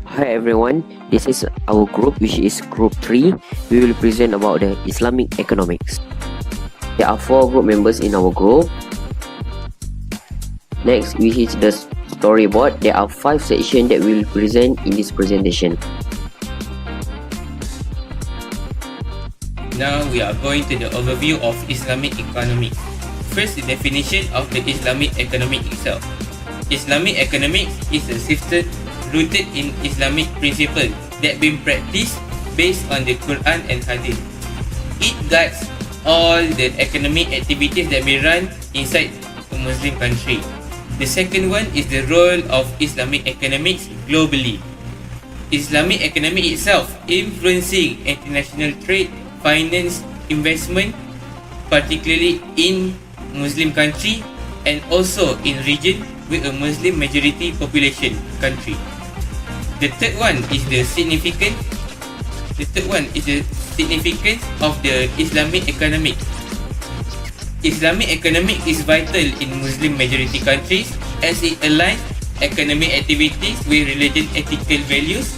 Hi everyone, this is our group which is group 3. We will present about the Islamic economics. There are 4 group members in our group. Next, which is the storyboard. There are 5 sections that we will present in this presentation. Now we are going to the overview of Islamic economics. First, the definition of the Islamic economic itself. Islamic economics is a system rooted in Islamic principles that been practiced based on the Quran and Hadith. It guides all the economic activities that we run inside a Muslim country. The second one is the role of Islamic economics globally. Islamic economic itself influencing international trade, finance, investment, particularly in Muslim country and also in region with a Muslim majority population country. The third one is the significance of the Islamic economic. Islamic economic is vital in Muslim majority countries as it aligns economic activities with religion ethical values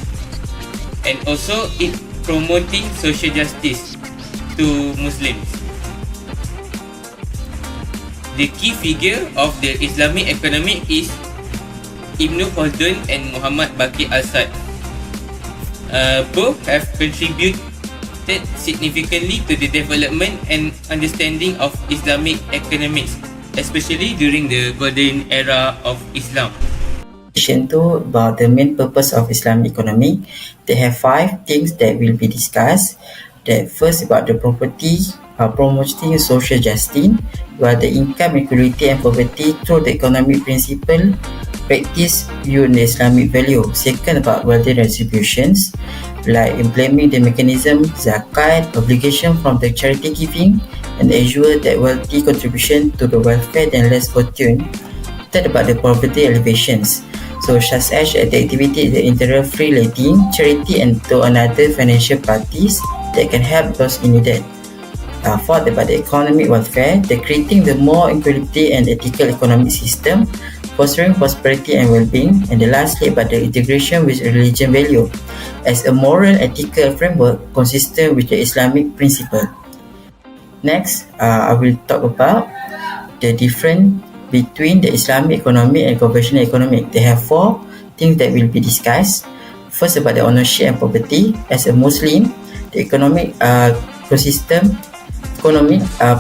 and also it promoting social justice to Muslims. The key figure of the Islamic economic is Ibn Khaldun and Muhammad Baqir Assad. Both have contributed significantly to the development and understanding of Islamic economics, especially during the golden era of Islam. Section 2 about the main purpose of Islamic economy. They have 5 things that will be discussed. The first about the property, promoting social justice, where the income equality and poverty through the economic principle practice view in the Islamic value. Second about wealth distributions, like implementing the mechanism zakat, obligation from the charity giving, and ensure that wealthy contribution to the welfare and less fortune. Third about the poverty elevations, so such as the activity the interior free lending, charity and to another financial parties that can help those in need. Fourth about the economic welfare, the creating the more equality and ethical economic system, fostering prosperity and well-being, and the lastly about the integration with religion value as a moral ethical framework consistent with the Islamic principle. Next, I will talk about the difference between the Islamic economy and conventional economy. They have 4 things that will be discussed. First about the ownership and property. As a Muslim, the economic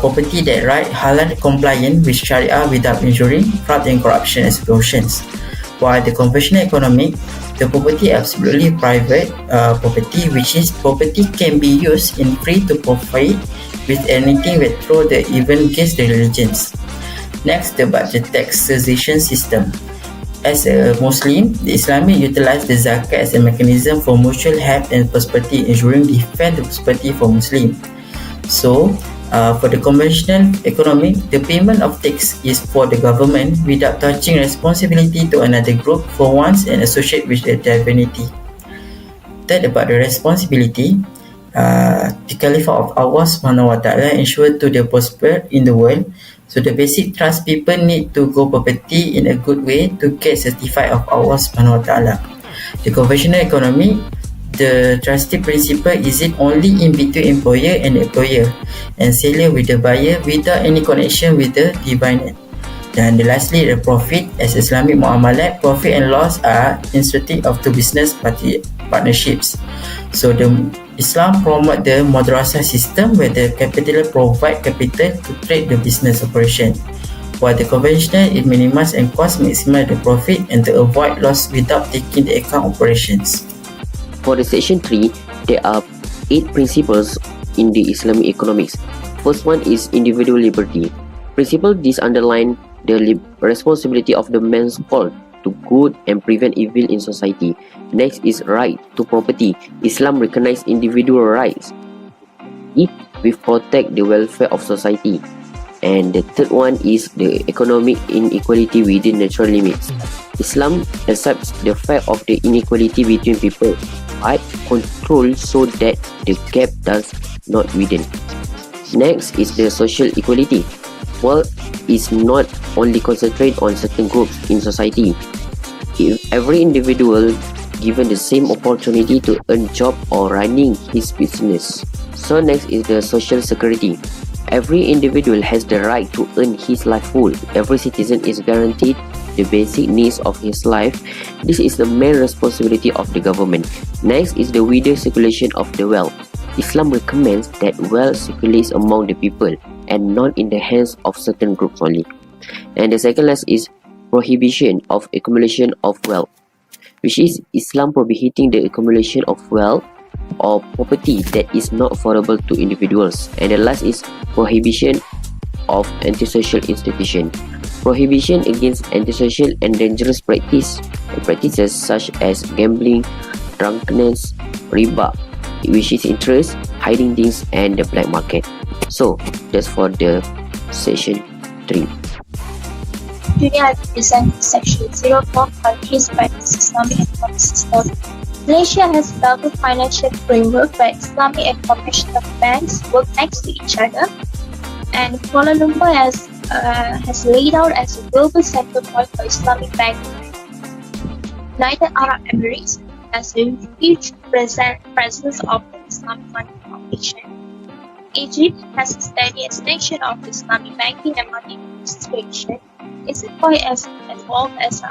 property that right halal compliant with Sharia without injury, fraud and corruption and explosions. While the conventional economy, the property absolutely private property, which is property can be used in free to profit with anything that through the even against the religions. Next about the taxation system. As a Muslim, the Islamic utilize the zakat as a mechanism for mutual help and prosperity, ensuring defend the prosperity for Muslim. So, for the conventional economy, the payment of tax is for the government without touching responsibility to another group for once and associate with the divinity. Third about the responsibility, the Caliph of Allah Subhanahu Wa Taala ensure to the prosper in the world. So the basic trust people need to go property in a good way to get certified of Allah Subhanahu Wa Taala. The conventional economy, the trustee principle is it only in between employer and employer and seller with the buyer without any connection with the divine. Dan lastly, the profit as Islamic muamalat, profit and loss are instructive of the business partnerships. So the Islam promote the madrasah system where the capital provide capital to trade the business operation, while the conventional it minimize and cost maximize the profit and to avoid loss without taking the account operations. For the section 3, there are 8 principles in the Islamic economics. First one is individual liberty. Principle this underline the responsibility of the man's fault to good and prevent evil in society. Next is right to property. Islam recognize individual rights. We protect the welfare of society. And the third one is the economic inequality within natural limits. Islam accepts the fact of the inequality between people, but control so that the gap does not widen. Next is the social equality. Wealth is not only concentrated on certain groups in society. If every individual given the same opportunity to earn job or running his business. So next is the social security. Every individual has the right to earn his life full. Every citizen is guaranteed the basic needs of his life. This is the main responsibility of the government. Next is the wider circulation of the wealth. Islam recommends that wealth circulates among the people and not in the hands of certain groups only. And the second last is prohibition of accumulation of wealth, which is Islam prohibiting the accumulation of wealth or property that is not affordable to individuals. And the last is prohibition of antisocial institution. Prohibition against antisocial and dangerous practices such as gambling, drunkenness, riba, which is interest, hiding things, and the black market. So that's for the session 3. Today I present section 04 countries practice Islamic economic system. Malaysia has developed a financial framework where Islamic and conventional banks work next to each other, and Kuala Lumpur has laid out as a global center point for Islamic banking. United Arab Emirates has a huge presence of the Islamic money foundation. Egypt has a steady extension of Islamic banking and money administration. Is quite as involved as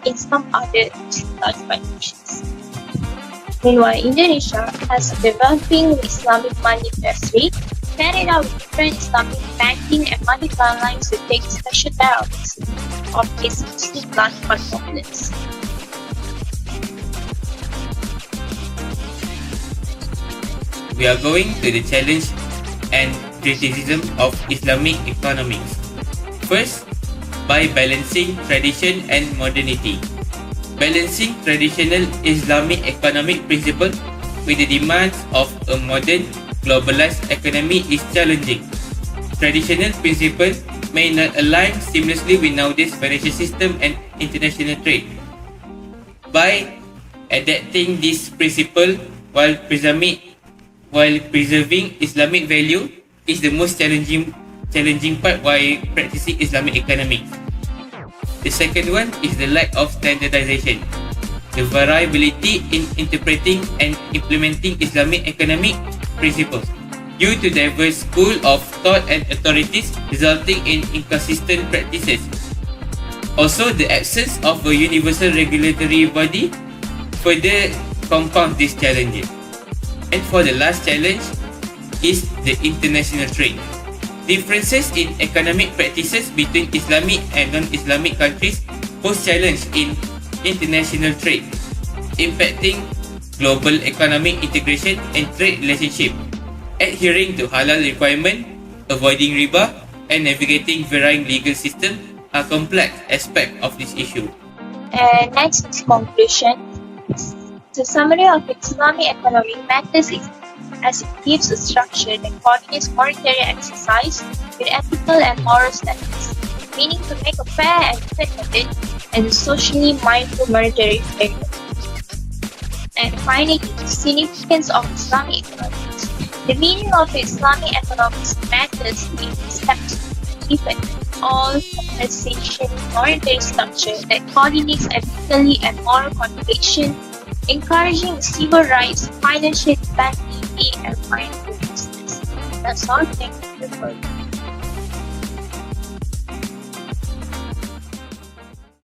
in some other large nations. Meanwhile, Indonesia has a developing Islamic money treasury, carried out different Islamic banking and money guidelines to take special care of its Muslim large populace. We are going to the challenge and criticism of Islamic economics. First, by balancing tradition and modernity. Balancing traditional Islamic economic principles with the demands of a modern, globalized economy is challenging. Traditional principles may not align seamlessly with nowadays financial system and international trade. By adapting this principle while preserving Islamic value is the most challenging part while practicing Islamic economics. The second one is the lack of standardization. The variability in interpreting and implementing Islamic economic principles due to diverse schools of thought and authorities, resulting in inconsistent practices. Also, the absence of a universal regulatory body further compounds this challenge. And for the last challenge is the international trade. Differences in economic practices between Islamic and non-Islamic countries pose challenge in international trade, impacting global economic integration and trade relationship. Adhering to halal requirement, avoiding riba, and navigating varying legal systems are complex aspects of this issue. And next is conclusion. The summary of Islamic economic matters is as it gives a structure that coordinates monetary exercise with ethical and moral standards, meaning to make a fair and independent and socially mindful monetary framework. And finally, the significance of Islamic economics. The meaning of Islamic economics matters in steps to give an all-compensation monetary structure that coordinates ethically and moral contribution, encouraging civil rights, financial stability, and mindful business. That's all. Thank you for